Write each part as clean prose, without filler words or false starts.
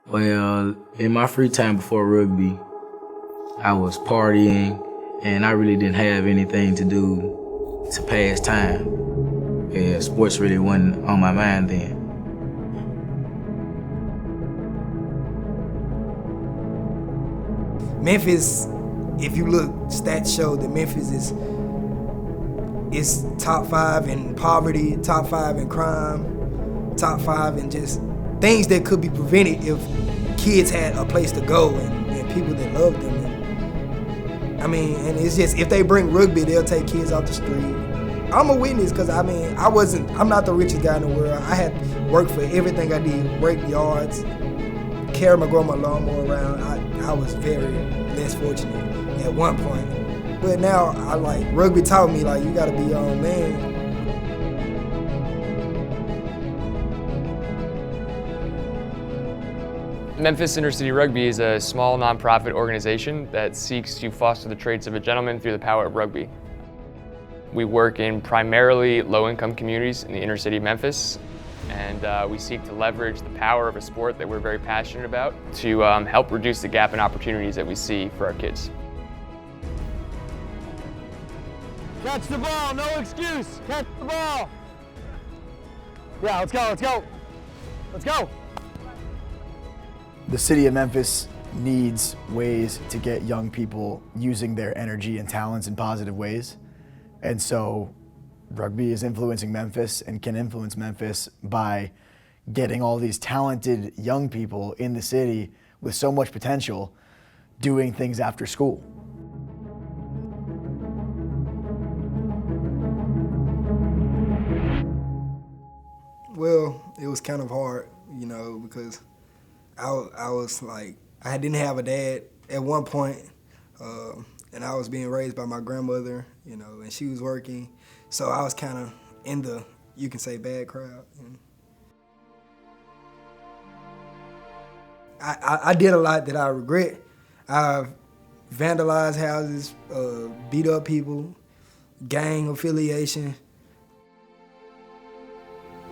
Well, in my free time before rugby, I was partying and I really didn't have anything to do to pass time. Yeah, sports really wasn't on my mind then. Memphis, if you look, stats show that Memphis is top 5 in poverty, top 5 in crime, top 5 in just things that could be prevented if kids had a place to go and people that loved them. And it's just, if they bring rugby, they'll take kids off the street. I'm a witness because, I'm not the richest guy in the world. I had worked for everything I did, break yards, carry my grandma lawnmower around. I was very less fortunate at one point. But now, rugby taught me, you gotta be your own man. Memphis Inner City Rugby is a small nonprofit organization that seeks to foster the traits of a gentleman through the power of rugby. We work in primarily low-income communities in the inner city of Memphis, and we seek to leverage the power of a sport that we're very passionate about to help reduce the gap in opportunities that we see for our kids. Catch the ball, no excuse. Catch the ball. Yeah, let's go, let's go. Let's go. The city of Memphis needs ways to get young people using their energy and talents in positive ways. And so rugby is influencing Memphis and can influence Memphis by getting all these talented young people in the city with so much potential doing things after school. Well, it was kind of hard, because I didn't have a dad at one point, and I was being raised by my grandmother, and she was working. So I was kind of in the, you can say, bad crowd. I did a lot that I regret. I've vandalized houses, beat up people, gang affiliation.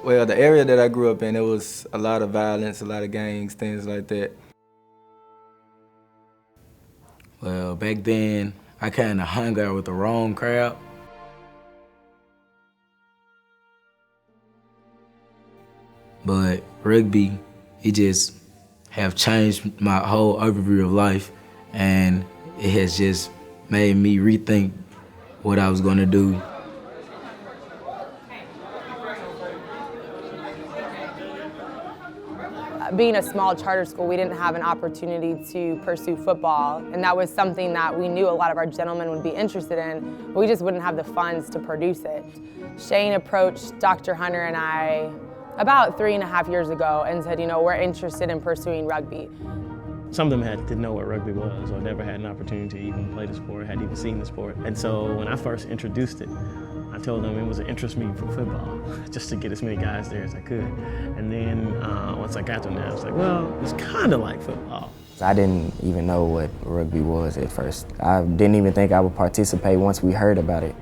Well, the area that I grew up in, it was a lot of violence, a lot of gangs, things like that. Well, back then, I kind of hung out with the wrong crowd. But rugby, it just have changed my whole overview of life, and it has just made me rethink what I was gonna do. Being a small charter school, we didn't have an opportunity to pursue football, and that was something that we knew a lot of our gentlemen would be interested in, but we just wouldn't have the funds to produce it. Shane approached Dr. Hunter and I about 3.5 years ago and said, we're interested in pursuing rugby. Some of them didn't know what rugby was or never had an opportunity to even play the sport, hadn't even seen the sport. And so when I first introduced it, I told them it was an interest meeting for football, just to get as many guys there as I could. And then once I got them there, I was like, well, it's kind of like football. I didn't even know what rugby was at first. I didn't even think I would participate once we heard about it.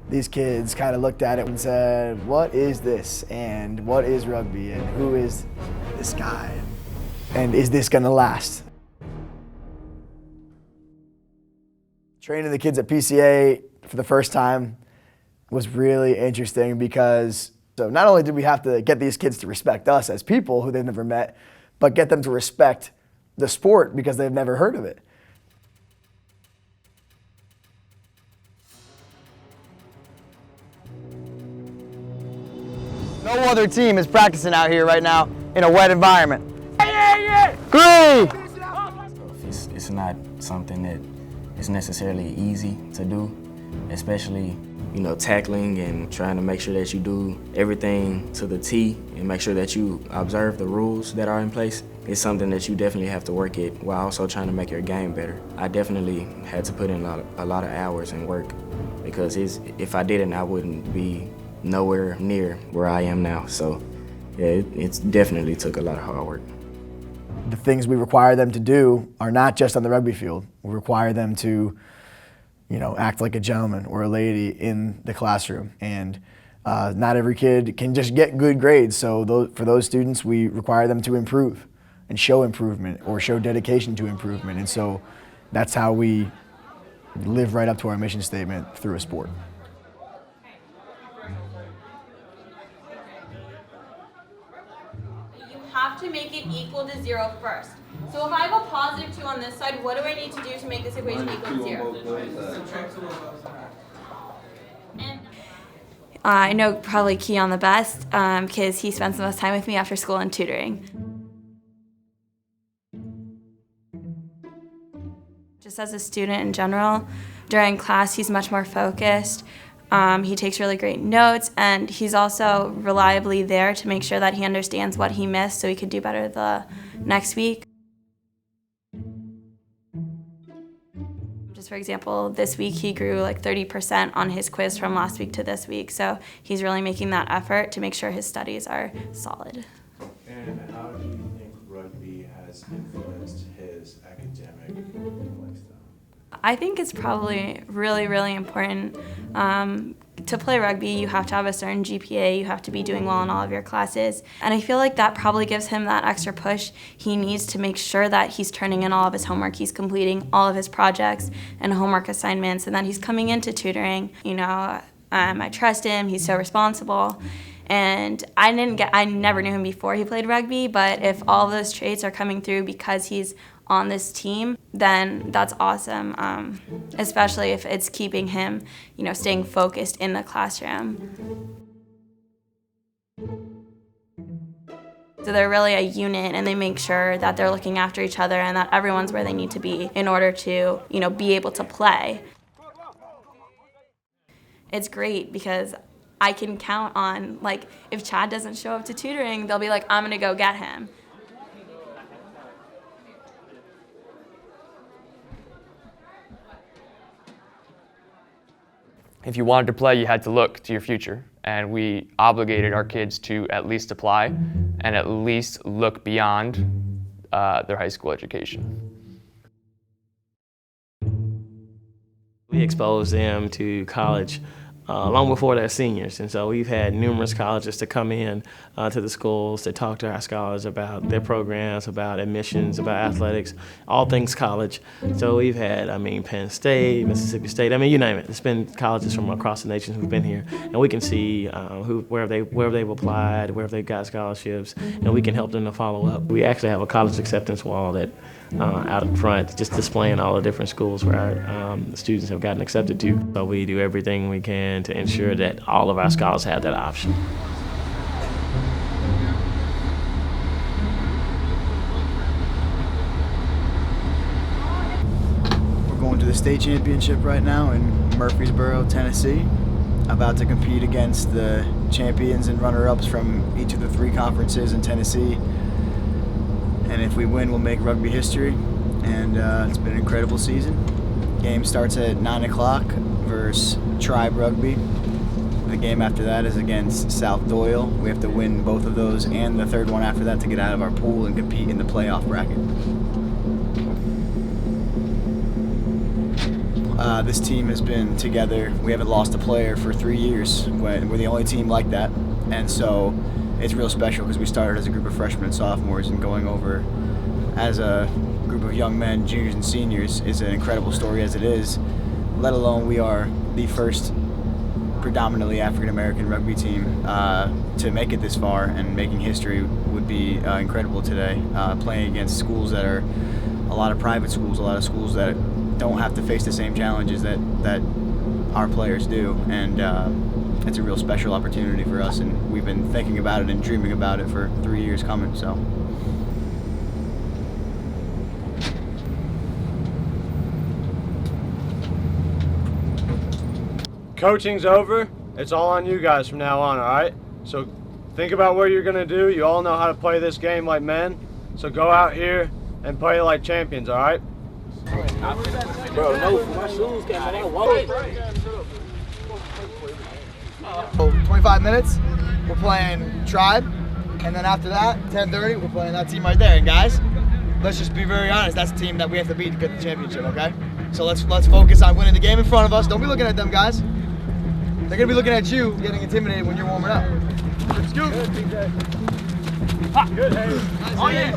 These kids kind of looked at it and said, what is this? And what is rugby? And who is this guy? And is this gonna last? Training the kids at PCA for the first time was really interesting because so not only did we have to get these kids to respect us as people who they've never met, but get them to respect the sport because they've never heard of it. No other team is practicing out here right now in a wet environment. Agree! It's not something that is necessarily easy to do, especially tackling and trying to make sure that you do everything to the T and make sure that you observe the rules that are in place. It's something that you definitely have to work at while also trying to make your game better. I definitely had to put in a lot of hours and work because if I didn't, I wouldn't be nowhere near where I am now. So yeah, it's definitely took a lot of hard work. The things we require them to do are not just on the rugby field. We require them to act like a gentleman or a lady in the classroom. And not every kid can just get good grades. So for those students, we require them to improve. and show improvement or show dedication to improvement. And so that's how we live right up to our mission statement through a sport. You have to make it equal to 0 first. So if I have a positive 2 on this side, what do I need to do to make this equation equal to 0? I know probably Keon the best because he spends the most time with me after school and tutoring. Just as a student in general, during class he's much more focused. He takes really great notes, and he's also reliably there to make sure that he understands what he missed so he could do better the next week. Just for example, this week he grew like 30% on his quiz from last week to this week, so he's really making that effort to make sure his studies are solid. And how do you think rugby has influenced his academic lifestyle? I think it's probably really, really important. To play rugby, you have to have a certain GPA, you have to be doing well in all of your classes. And I feel like that probably gives him that extra push he needs to make sure that he's turning in all of his homework, he's completing all of his projects and homework assignments, and that he's coming into tutoring. You know, I trust him, he's so responsible. And I never knew him before he played rugby, but if all of those traits are coming through because he's on this team, then that's awesome, especially if it's keeping him, you know, staying focused in the classroom. So they're really a unit, and they make sure that they're looking after each other and that everyone's where they need to be in order to, you know, be able to play. It's great because I can count on, like, if Chad doesn't show up to tutoring, they'll be like, I'm gonna go get him. If you wanted to play, you had to look to your future, and we obligated our kids to at least apply and at least look beyond their high school education. We exposed them to college long before they're seniors, and so we've had numerous colleges to come in to the schools to talk to our scholars about their programs, about admissions, about athletics, all things college. So we've had, Penn State, Mississippi State, you name it. It's been colleges from across the nation who've been here, and we can see where they've applied, where they've got scholarships, and we can help them to follow up. We actually have a college acceptance wall that out in front, just displaying all the different schools where our students have gotten accepted to. So we do everything we can to ensure that all of our scholars have that option. We're going to the state championship right now in Murfreesboro, Tennessee, about to compete against the champions and runner-ups from each of the 3 conferences in Tennessee. And if we win, we'll make rugby history, and it's been an incredible season. Game starts at 9 o'clock versus Tribe Rugby. The game after that is against South Doyle. We have to win both of those and the third one after that to get out of our pool and compete in the playoff bracket. This team has been together. We haven't lost a player for 3 years. We're the only team like that, and so it's real special because we started as a group of freshmen and sophomores, and going over as a group of young men, juniors and seniors, is an incredible story as it is, let alone we are the first predominantly African-American rugby team to make it this far, and making history would be incredible today, playing against schools that are a lot of private schools, a lot of schools that don't have to face the same challenges that our players do, and it's a real special opportunity for us, and we've been thinking about it and dreaming about it for 3 years coming, so. Coaching's over. It's all on you guys from now on, all right? So think about what you're gonna do. You all know how to play this game like men, so go out here and play like champions, all right? Bro, no, my shoes came out. 25 minutes, we're playing Tribe, and then after that, 10:30, we're playing that team right there. And guys, let's just be very honest, that's the team that we have to beat to get the championship, okay? So let's focus on winning the game in front of us. Don't be looking at them, guys. They're gonna be looking at you, getting intimidated when you're warming up. Let's go. Good, TJ. Good, hey. Oh, yeah.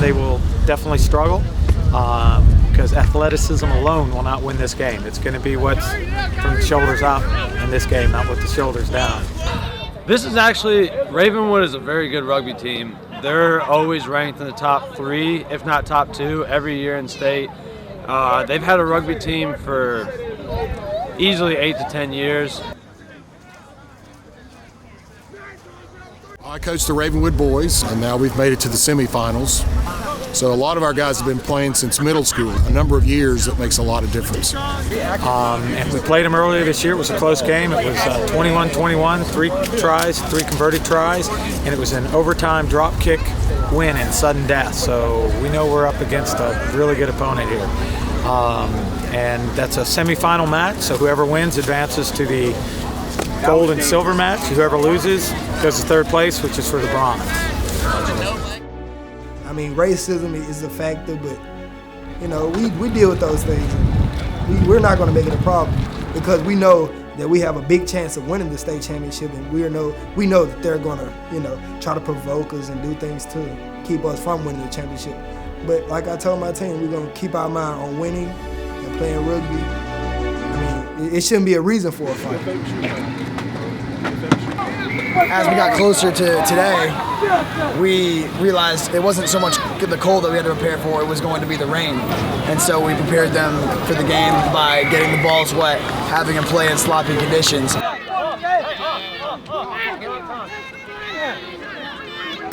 They will definitely struggle because athleticism alone will not win this game. It's going to be what's from the shoulders up in this game, not with the shoulders down. This is actually, Ravenwood is a very good rugby team. They're always ranked in the top 3, if not top 2, every year in state. They've had a rugby team for easily 8 to 10 years. I coach the Ravenwood boys, and now we've made it to the semifinals. So a lot of our guys have been playing since middle school, a number of years. That makes a lot of difference. And we played them earlier this year. It was a close game. It was 21-21, 3 tries, 3 converted tries, and it was an overtime drop kick win and sudden death. So we know we're up against a really good opponent here. And that's a semifinal match, so whoever wins advances to the gold and silver match. Whoever loses goes to third place, which is for the bronze. I mean, racism is a factor, but you know, we deal with those things. We're not going to make it a problem because we know that we have a big chance of winning the state championship, and we know that they're going to, try to provoke us and do things to keep us from winning the championship. But like I told my team, we're going to keep our mind on winning and playing rugby. I mean, it shouldn't be a reason for a fight. As we got closer to today, we realized it wasn't so much the cold that we had to prepare for, it was going to be the rain. And so we prepared them for the game by getting the balls wet, having them play in sloppy conditions.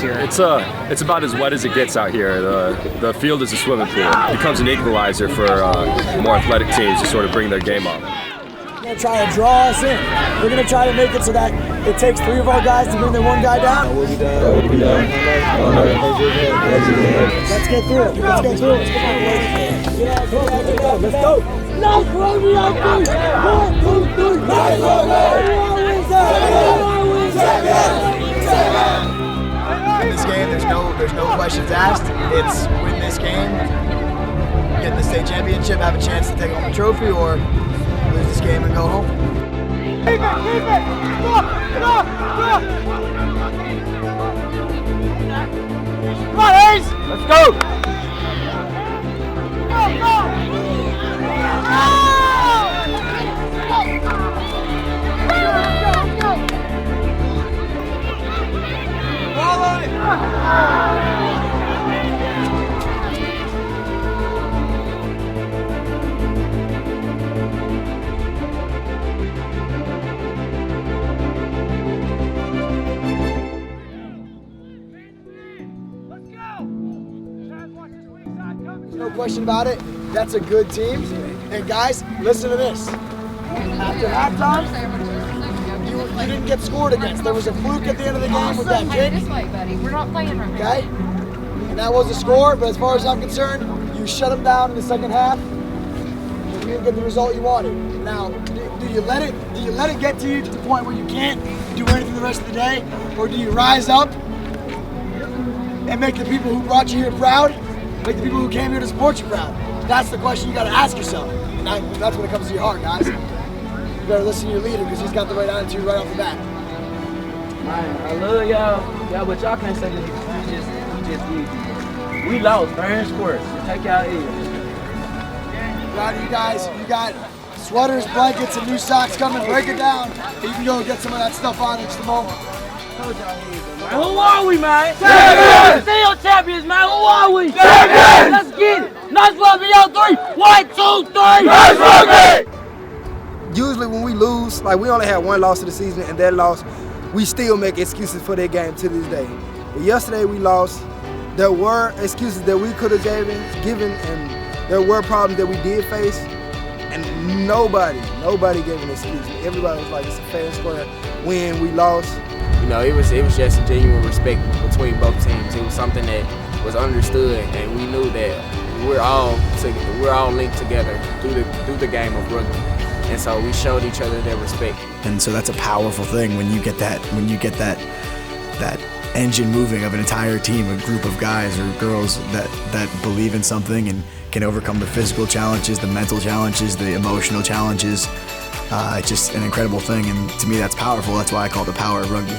It's about as wet as it gets out here. The field is a swimming pool. It becomes an equalizer for more athletic teams to sort of bring their game up. They're going to try to draw us in. We're going to try to make it so that it takes 3 of our guys to bring their 1 guy down. We'll be done. We'll be done. Let's get through it. Let's get through it. Let's go. Let's go. Let's rugby out there. 1, 2, 3. In this game, there's no questions asked. It's win this game, get the state championship, have a chance to take home the trophy, or lose this game and go home. Keep it! Keep it! Come on, Ace! Let's go! Go, go! Ball on it! No question about it. That's a good team. And guys, listen to this. After halftime, you didn't get scored against. There was a fluke at the end of the game with that kick. This way, buddy. We're not playing right now. Okay? And that was a score, but as far as I'm concerned, you shut them down in the second half. And you didn't get the result you wanted. Now, do you let it get to you to the point where you can't do anything the rest of the day? Or do you rise up and make the people who brought you here proud? Make the people who came here to support you proud? That's the question you got to ask yourself. And that's when it comes to your heart, guys. You better listen to your leader because he's got the right attitude right off the bat. I love y'all. Yeah, but y'all can't say that we just easy. We lost fair and square. So take y'all in. Proud of you guys. You got sweaters, blankets, and new socks coming. Break it down. You can go get some of that stuff on in just a moment. Who are we, man? Champions! Still champions, man. Who are we? Champions! Let's get it. Nice rugby on 3. 1, 2, 3. Nice rugby! Usually when we lose, like we only had 1 loss of the season, and that loss, we still make excuses for that game to this day. But yesterday we lost. There were excuses that we could have given, and there were problems that we did face, and nobody gave an excuse. Everybody was like, it's a fair and square win. We lost. You know, it was just a genuine respect between both teams. It was something that was understood, and we knew that we're all linked together through the game of rugby. And so we showed each other that respect. And so that's a powerful thing when you get that engine moving of an entire team, a group of guys or girls that believe in something and can overcome the physical challenges, the mental challenges, the emotional challenges. Just an incredible thing, and to me that's powerful. That's why I call it the power of rugby.